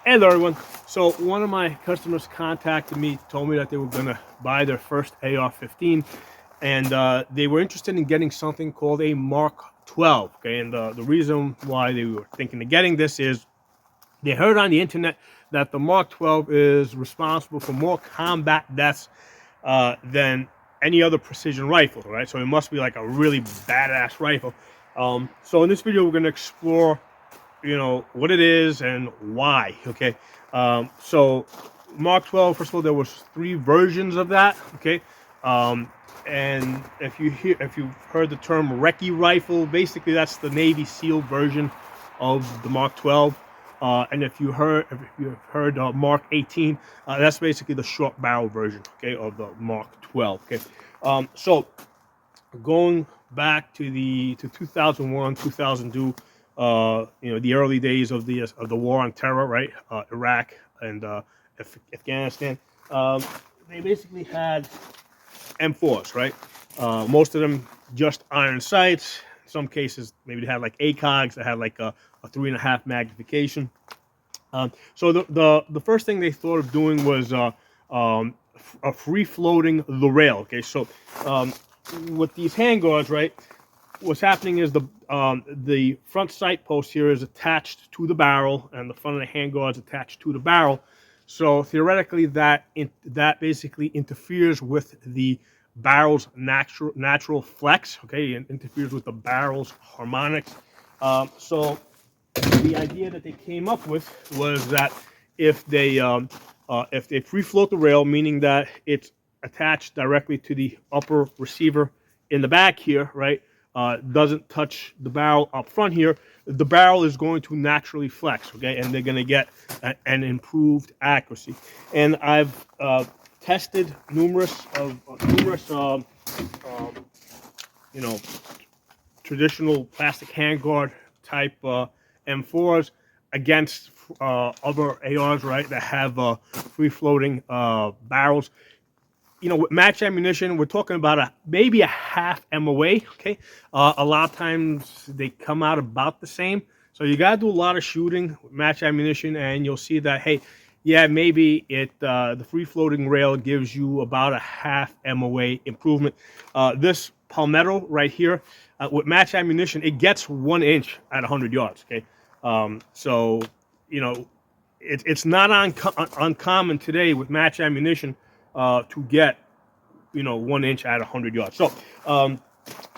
Hello everyone. So one of my customers contacted me, told me that they were going to buy their first AR-15, and they were interested in getting something called a Mark 12. Okay, and the reason why they were thinking of getting this is they heard on the internet that the Mark 12 is responsible for more combat deaths than any other precision rifle, right? So it must be like a really badass rifle. So in this video, we're going to explore what it is and why. Okay, so Mark 12, first of all, there was 3 versions of that. Okay, and if you've heard the term Recce rifle, basically that's the Navy SEAL version of the Mark 12. And if you've heard Mark 18, that's basically the short barrel version, okay, of the Mark 12. Okay, so going back to 2001, 2002, the early days of the war on terror, right? Iraq and Afghanistan. They basically had M4s, right? Most of them just iron sights. In some cases, maybe they had like ACOGs that had like a 3.5 magnification. So the first thing they thought of doing was a free floating the rail. Okay, so with these handguards, right? What's happening is the front sight post here is attached to the barrel, and the front of the handguard is attached to the barrel. So theoretically, that basically interferes with the barrel's natural flex. Okay, and interferes with the barrel's harmonics. So the idea that they came up with was that if they free float the rail, meaning that it's attached directly to the upper receiver in the back here, right? Doesn't touch the barrel up front here, the barrel is going to naturally flex, okay? And they're going to get an improved accuracy. And I've tested numerous traditional plastic handguard type M4s against other ARs, right, that have free-floating barrels. With match ammunition, we're talking about maybe a half MOA, okay? A lot of times they come out about the same. So you got to do a lot of shooting with match ammunition, and you'll see that, hey, yeah, maybe the free-floating rail gives you about a half MOA improvement. This Palmetto right here, with match ammunition, it gets 1 inch at 100 yards, okay? So, it's not uncommon today with match ammunition to get 1 inch at 100 yards. So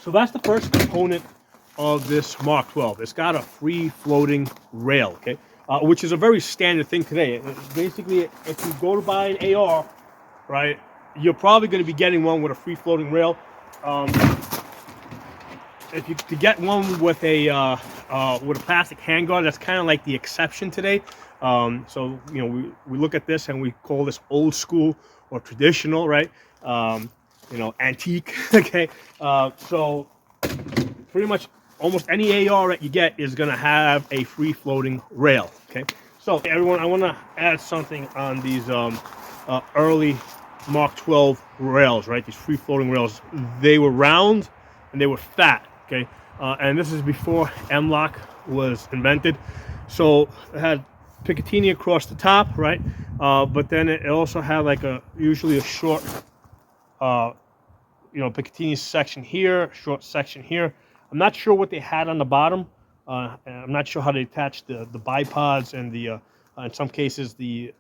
so that's the first component of this Mark 12. It's got a free floating rail, okay, which is a very standard thing today. Basically, if you go to buy an AR, right, you're probably going to be getting one with a free floating rail. To get one with a plastic handguard, that's kind of like the exception today. So we look at this and we call this old school or traditional, right? Antique. Okay. So pretty much almost any AR that you get is going to have a free floating rail. Okay. So everyone, I want to add something on these early Mark 12 rails, right? These free floating rails. They were round and they were fat. Okay. And this is before M-LOK was invented. So it had Picatinny across the top, right? But then it also had like usually a short, Picatinny section here, short section here. I'm not sure what they had on the bottom. I'm not sure how they attached the bipods and the, in some cases, the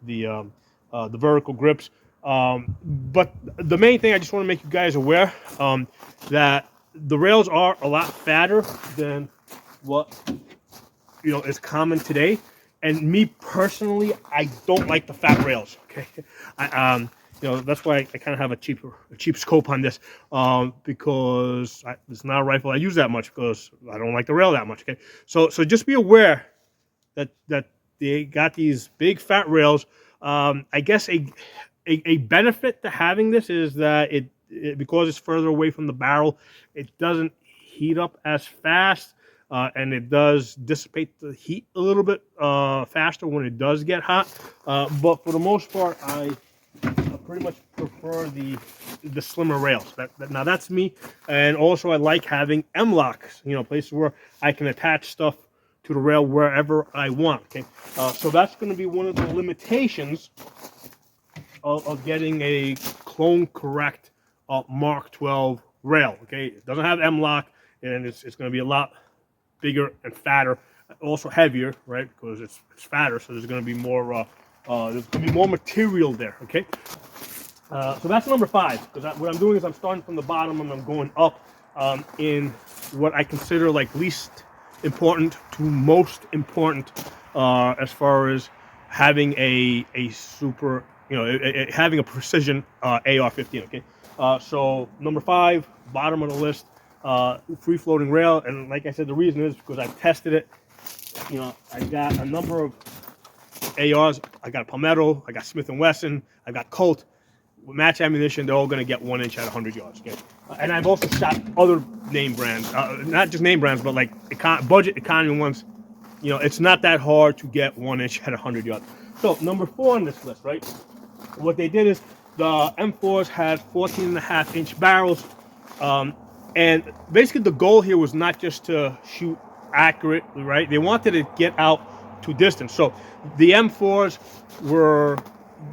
vertical grips. But the main thing I just want to make you guys aware that the rails are a lot fatter than what is common today. And me personally, I don't like the fat rails. Okay, that's why I kind of have a cheap scope on this, because it's not a rifle I use that much because I don't like the rail that much. Okay, so just be aware that they got these big fat rails. I guess a benefit to having this is that it because it's further away from the barrel, it doesn't heat up as fast. And it does dissipate the heat a little bit faster when it does get hot. But for the most part, I pretty much prefer the slimmer rails. Now that's me. And also I like having M-LOKs, places where I can attach stuff to the rail wherever I want. Okay, so that's going to be one of the limitations of getting a clone correct Mark 12 rail. Okay, it doesn't have M-lock, and it's going to be a lot bigger and fatter, also heavier, right? Because it's fatter, so there's going to be more material there. Okay, so that's number 5. Because what I'm doing is I'm starting from the bottom and I'm going up in what I consider like least important to most important as far as having a super, having a precision AR-15. Okay, so number 5, bottom of the list, free floating rail, and like I said, the reason is because I've tested it. I got a number of ARs. I got Palmetto, I got Smith & Wesson, I got Colt. With match ammunition, they're all going to get 1 inch at 100 yards. Okay, and I've also shot other name brands, not just name brands, but like budget economy ones. It's not that hard to get 1 inch at 100 yards. So number 4 on this list, right? What they did is the M4s had 14.5-inch barrels, and basically the goal here was not just to shoot accurately, right? They wanted to get out to distance. So the M4s were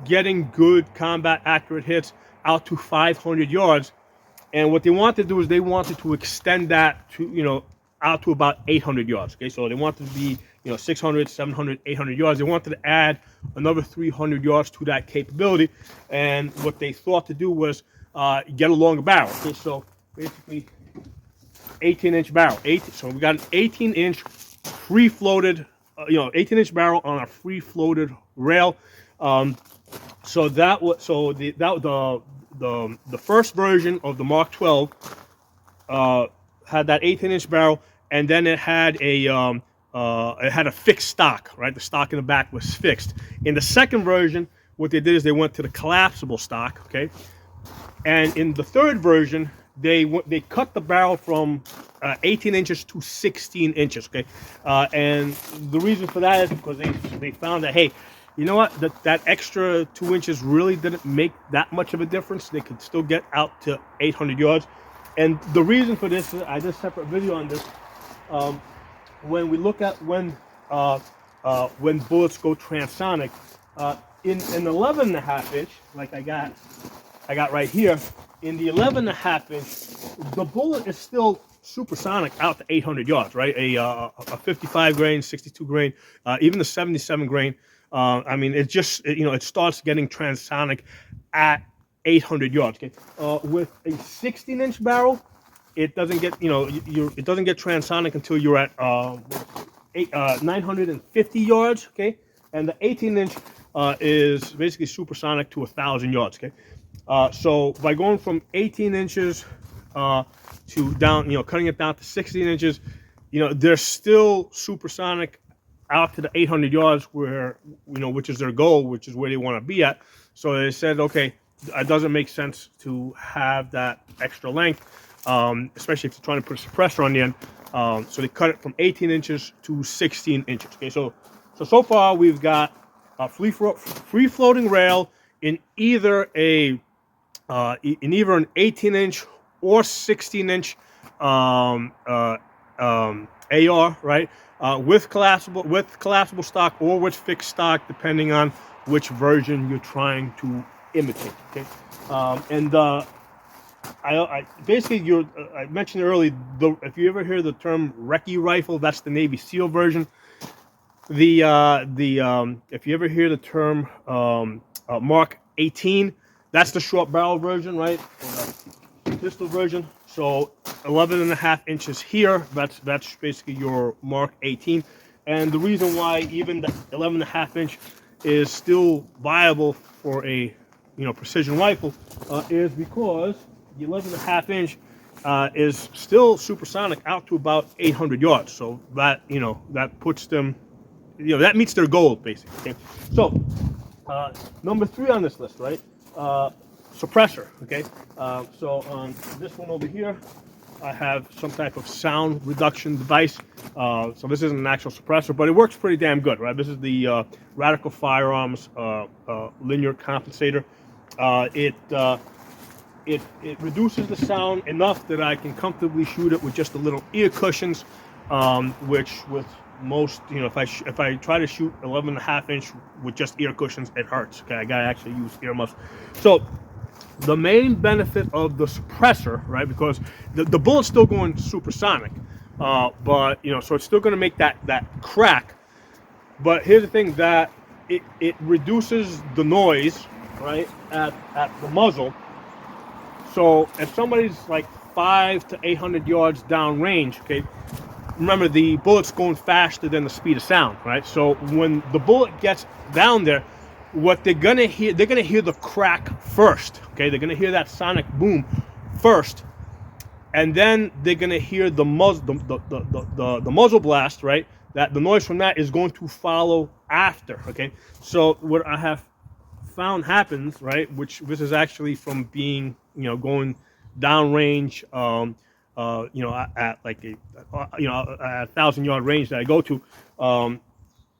getting good combat accurate hits out to 500 yards, and what they wanted to do is they wanted to extend that to out to about 800 yards. Okay, so they wanted to be 600, 700, 800 yards. They wanted to add another 300 yards to that capability, and what they thought to do was get a longer barrel. Okay, so basically 18-inch barrel. So we got an 18-inch free floated 18-inch barrel on a free floated rail. So that was the first version of the Mark 12 had that 18-inch barrel, and then it had a fixed stock, right? The stock in the back was fixed. In the second version, what they did is they went to the collapsible stock, okay? And in the third version, they cut the barrel from 18 inches to 16 inches, okay? And the reason for that is because they found that, hey, you know what? That extra 2 inches really didn't make that much of a difference. They could still get out to 800 yards. And the reason for this is, I did a separate video on this. When we look at when bullets go transonic, in an 11.5 inch, like I got right here, in the 11.5 inch, the bullet is still supersonic out to 800 yards, right? A 55 grain, 62 grain, even the 77 grain. I mean, it just, it starts getting transonic at 800 yards. Okay, with a 16-inch barrel, it doesn't get, it doesn't get transonic until you're at 950 yards. Okay, and the 18-inch is basically supersonic to 1,000 yards. Okay, so by going from 18 inches to down, cutting it down to 16 inches, they're still supersonic out to the 800 yards, where which is their goal, which is where they want to be at. So they said, okay, it doesn't make sense to have that extra length, especially if you're trying to put a suppressor on the end. So they cut it from 18 inches to 16 inches. Okay, so far we've got a free floating rail in either an 18-inch or 16-inch AR, right? With collapsible stock or with fixed stock, depending on which version you're trying to imitate. Okay, I basically I mentioned earlier, if you ever hear the term Recce rifle, that's the Navy SEAL version. If you ever hear the term Mark 18, that's the short barrel version, right? Or the pistol version. So 11.5 inches here, that's basically your Mark 18. And the reason why even the 11.5 inch is still viable for a precision rifle is because the 11.5 inch is still supersonic out to about 800 yards. So that that puts them, that meets their goal basically. Okay? So number 3 on this list, right? Suppressor. Okay, so on this one over here, I have some type of sound reduction device. So this isn't an actual suppressor, but it works pretty damn good, right? This is the Radical Firearms linear compensator. It reduces the sound enough that I can comfortably shoot it with just the little ear cushions, which with most, if I try to shoot 11.5 inch with just ear cushions, it hurts. Okay, I gotta actually use earmuffs. So the main benefit of the suppressor, right, because the bullet's still going supersonic, but so it's still going to make that crack. But here's the thing, that it reduces the noise, right, at the muzzle. So if somebody's like 500 to 800 yards downrange, okay, remember the bullet's going faster than the speed of sound, right? So when the bullet gets down there, what they're gonna hear the crack first, okay? They're gonna hear that sonic boom first, and then they're gonna hear the muzzle blast, right? That the noise from that is going to follow after, okay? So what I have found happens, right, which this is actually from being, going downrange, at like a 1,000-yard range that I go to,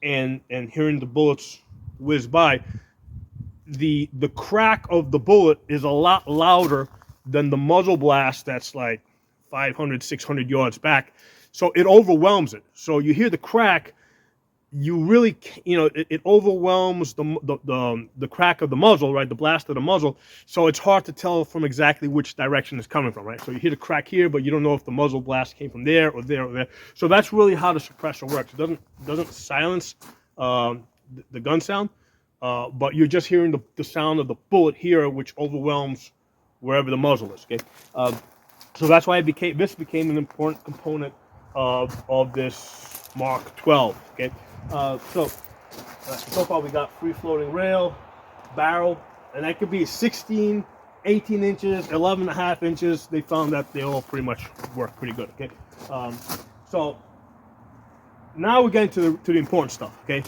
and hearing the bullets whiz by, the crack of the bullet is a lot louder than the muzzle blast that's like 500, 600 yards back. So it overwhelms it. So you hear the crack, you really, it overwhelms the crack of the muzzle, right? The blast of the muzzle. So it's hard to tell from exactly which direction it's coming from, right? So you hear the crack here, but you don't know if the muzzle blast came from there or there or there. So that's really how the suppressor works. It doesn't silence the gun sound, but you're just hearing the sound of the bullet here, which overwhelms wherever the muzzle is. Okay, so that's why this became an important component of this Mark 12. Okay. So far we got free floating rail, barrel, and that could be 16, 18 inches, 11.5 inches. They found that they all pretty much work pretty good. Okay, so now we're getting to the important stuff. Okay,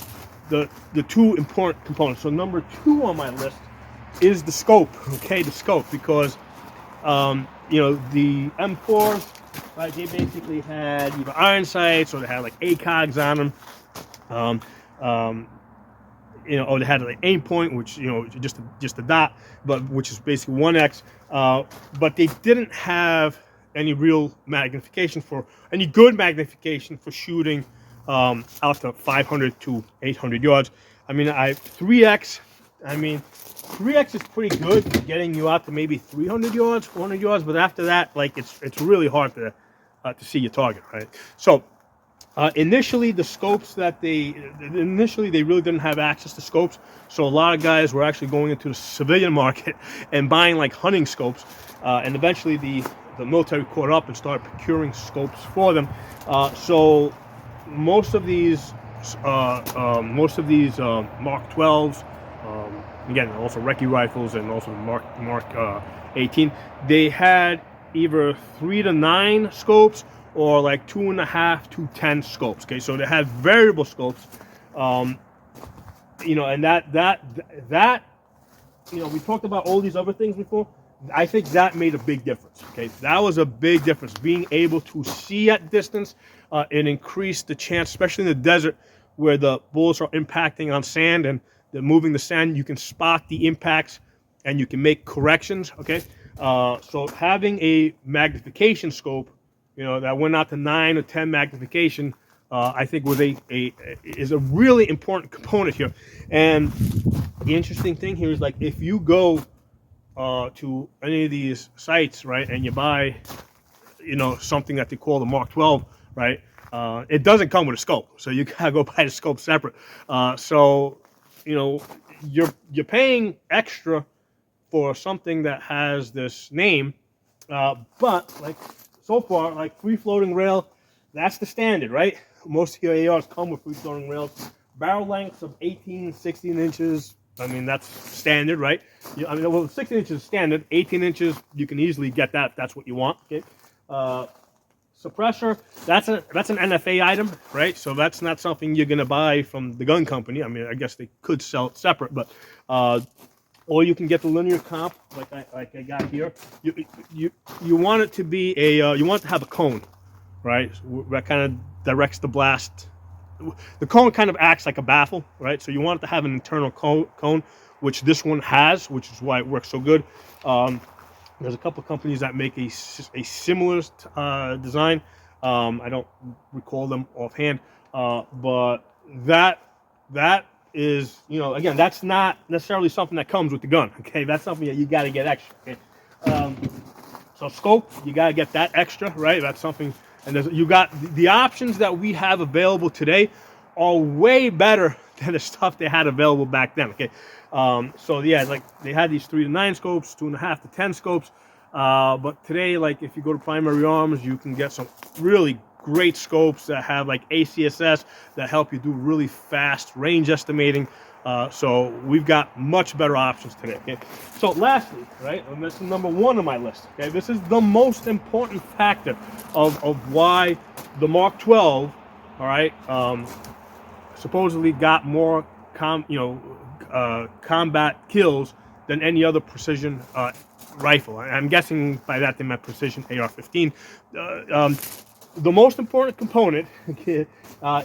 the two important components. So number 2 on my list is the scope. Okay, the scope, because the M4s, right, they basically had either iron sights or they had like ACOGs on them. Or they had like aim point, which just a dot, but which is basically 1x. But they didn't have any real magnification any good magnification for shooting out to 500 to 800 yards. I mean, 3x. I mean, 3x is pretty good, getting you out to maybe 300 yards, 400 yards. But after that, like it's really hard to see your target, right? So. Initially, the scopes they really didn't have access to scopes, so a lot of guys were actually going into the civilian market and buying like hunting scopes, and eventually the military caught up and started procuring scopes for them. So most of these Mark 12s, again also Recce rifles and also Mark 18, they had either 3 to 9 scopes, or like 2.5 to 10 scopes. Okay, so they had variable scopes, and that we talked about all these other things before. I think that made a big difference. Okay, that was a big difference. Being able to see at distance, it increased the chance, especially in the desert where the bullets are impacting on sand and they're moving the sand. You can spot the impacts and you can make corrections. Okay, so having a magnification scope, that went out to 9 or 10 magnification, I think is a really important component here. And the interesting thing here is, like, if you go to any of these sites, right, and you buy, something that they call the Mark 12, right, it doesn't come with a scope, so you gotta go buy the scope separate. So you're paying extra for something that has this name, but like. So far, like free floating rail, that's the standard, right? Most of your ARs come with free floating rails. Barrel lengths of 18, 16 inches. I mean, that's standard, right? 16 inches is standard. 18 inches, you can easily get that if that's what you want. Okay. Suppressor, that's an NFA item, right? So that's not something you're gonna buy from the gun company. I mean, I guess they could sell it separate, but or you can get the linear comp like I got here. You want it to be you want it to have a cone, right? That kind of directs the blast. The cone kind of acts like a baffle, right? So you want it to have an internal cone, which this one has, which is why it works so good. There's a couple of companies that make a similar design. I don't recall them offhand, But that is, again, that's not necessarily something that comes with the gun. Okay, that's something that you got to get extra. Okay, so scope, you got to get that extra, right? That's something, and you got the options that we have available today are way better than the stuff they had available back then. Okay, so yeah, like they had these 3 to 9 scopes, 2.5 to 10 scopes, but today, like if you go to Primary Arms, you can get some really great scopes that have like ACSS that help you do really fast range estimating. So we've got much better options today. Okay. So lastly, right, and this is number 1 on my list. Okay, this is the most important factor of why the Mark 12, all right, supposedly got more combat kills than any other precision rifle. I'm guessing by that they meant precision AR-15. The most important component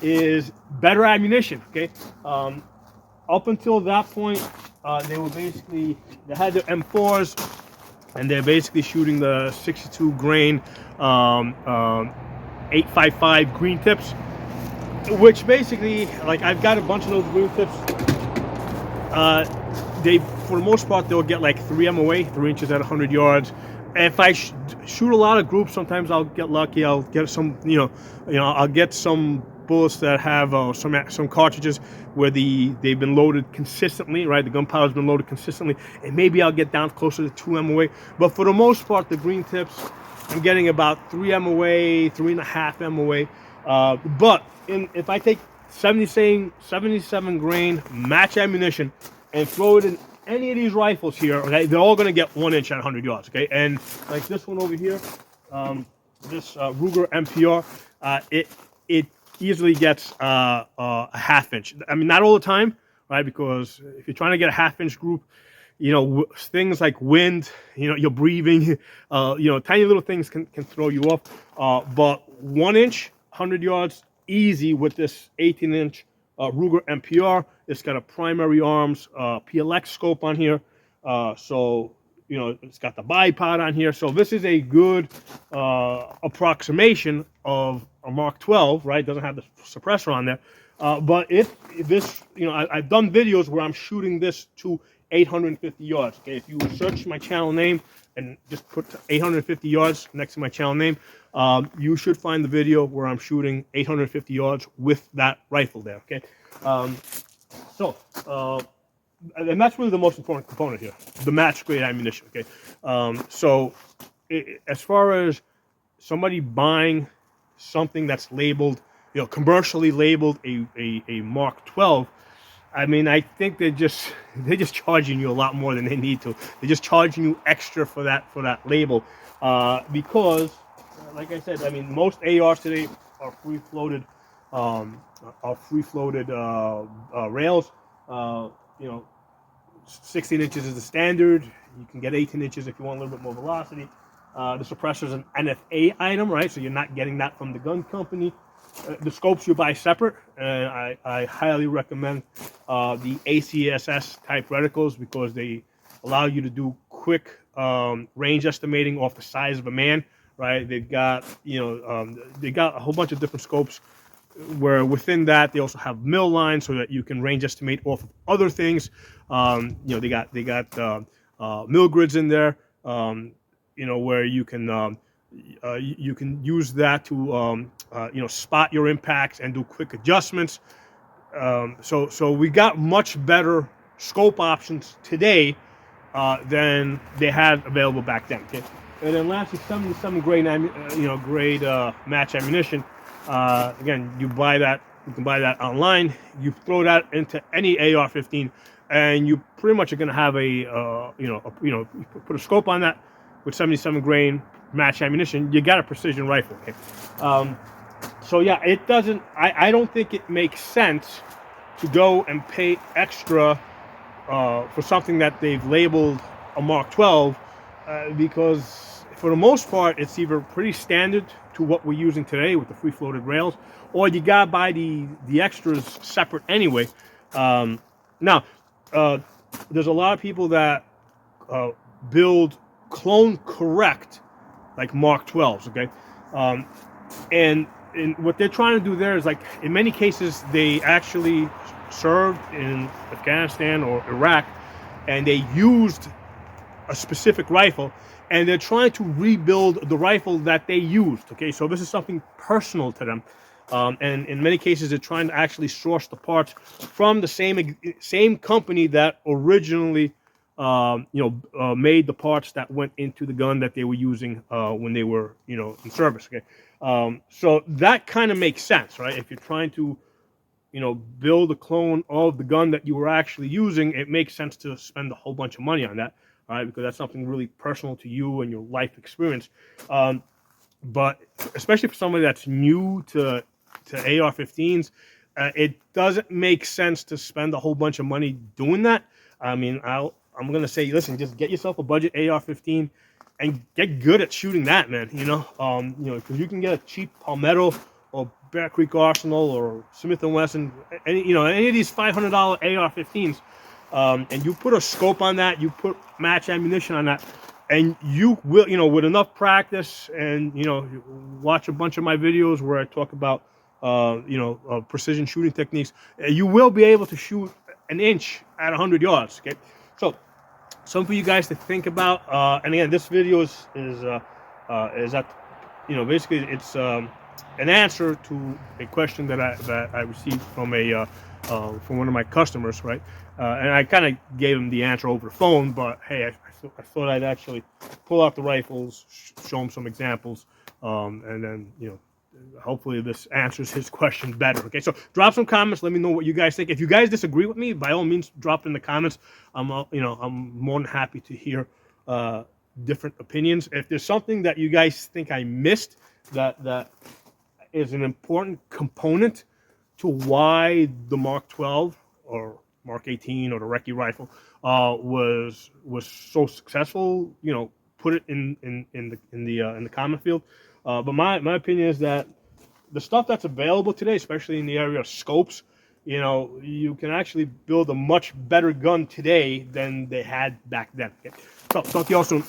is better ammunition. Okay, up until that point, they had their M4s, and they're basically shooting the 62 grain 855 green tips, which basically, like I've got a bunch of those green tips. They, for the most part, they'll get like 3 MOA, 3 inches at 100 yards. If I shoot a lot of groups, sometimes I'll get lucky. I'll get some, I'll get some bullets that have some cartridges where they've been loaded consistently, right? The gunpowder's been loaded consistently, and maybe I'll get down closer to 2 MOA. But for the most part, the green tips, I'm getting about 3 MOA, 3.5 MOA. But if I take 77 grain match ammunition and throw it in any of these rifles here, okay, they're all going to get 1 inch at 100 yards, okay? And like this one over here, this Ruger MPR, it easily gets a 1/2 inch. I mean, not all the time, right? Because if you're trying to get a 1/2 inch group, things like wind, you're breathing, tiny little things can throw you off. But 1 inch, 100 yards, easy with this 18-inch Ruger MPR. It's got a Primary Arms PLX scope on here. So, it's got the bipod on here. So this is a good approximation of a Mark 12, right? Doesn't have the suppressor on there. But if this, I've done videos where I'm shooting this to 850 yards. Okay, if you search my channel name and just put 850 yards next to my channel name, you should find the video where I'm shooting 850 yards with that rifle there. Okay, and that's really the most important component here, the match grade ammunition. Okay, as far as somebody buying something that's labeled, commercially labeled a Mark 12, I mean, I think they're just charging you a lot more than they need to. They're just charging you extra for that label, because, like I said, I mean, most ARs today are free floated rails. 16 inches is the standard. You can get 18 inches if you want a little bit more velocity. The suppressor is an NFA item, right? So you're not getting that from the gun company. The scopes you buy separate, and I highly recommend the ACSS type reticles because they allow you to do quick range estimating off the size of a man, right? They've got they got a whole bunch of different scopes where within that they also have mill lines so that you can range estimate off of other things. They got mill grids in there, where you can use that to spot your impacts and do quick adjustments. So we got much better scope options today than they had available back then. Okay, and then lastly, 77 grade match ammunition. Again, you can buy that online. You throw that into any AR-15, and you pretty much are going to have you put a scope on that with 77 grain match ammunition. You got a precision rifle. Okay? So yeah, it doesn't. I don't think it makes sense to go and pay extra for something that they've labeled a Mark 12 because for the most part, it's either pretty standard to what we're using today with the free floated rails, or you gotta buy the extras separate anyway. Now, there's a lot of people that build clone correct like Mark 12s, okay? And and what they're trying to do there is, like, in many cases they actually served in Afghanistan or Iraq, and they used a specific rifle, and they're trying to rebuild the rifle that they used. Okay, so this is something personal to them, and in many cases they're trying to actually source the parts from the same company that originally made the parts that went into the gun that they were using when they were in service. Okay, so that kind of makes sense, right? If you're trying to build a clone of the gun that you were actually using, it makes sense to spend a whole bunch of money on that, all right? Because that's something really personal to you and your life experience. But especially for somebody that's new to AR-15s, it doesn't make sense to spend a whole bunch of money doing that. I mean, I'm gonna say, listen, just get yourself a budget AR-15 and get good at shooting that, man. Because you can get a cheap Palmetto or Bear Creek Arsenal or Smith & Wesson, any of these $500 AR-15s, and you put a scope on that, you put match ammunition on that, and you will, with enough practice and, watch a bunch of my videos where I talk about, precision shooting techniques, you will be able to shoot an inch at 100 yards, okay? So, something for you guys to think about, and again, this video is at, basically it's an answer to a question that I received from from one of my customers, right? And I kind of gave him the answer over the phone, but hey, I thought I'd actually pull out the rifles, show him some examples, and then hopefully this answers his question better. Okay, so drop some comments. Let me know what you guys think. If you guys disagree with me, by all means, drop it in the comments. I'm more than happy to hear different opinions. If there's something that you guys think I missed that is an important component to why the Mark 12 or Mark 18 or the Recce rifle was so successful, put it in the comment field. But my opinion is that the stuff that's available today, especially in the area of scopes, you can actually build a much better gun today than they had back then. Okay? So talk to you all soon.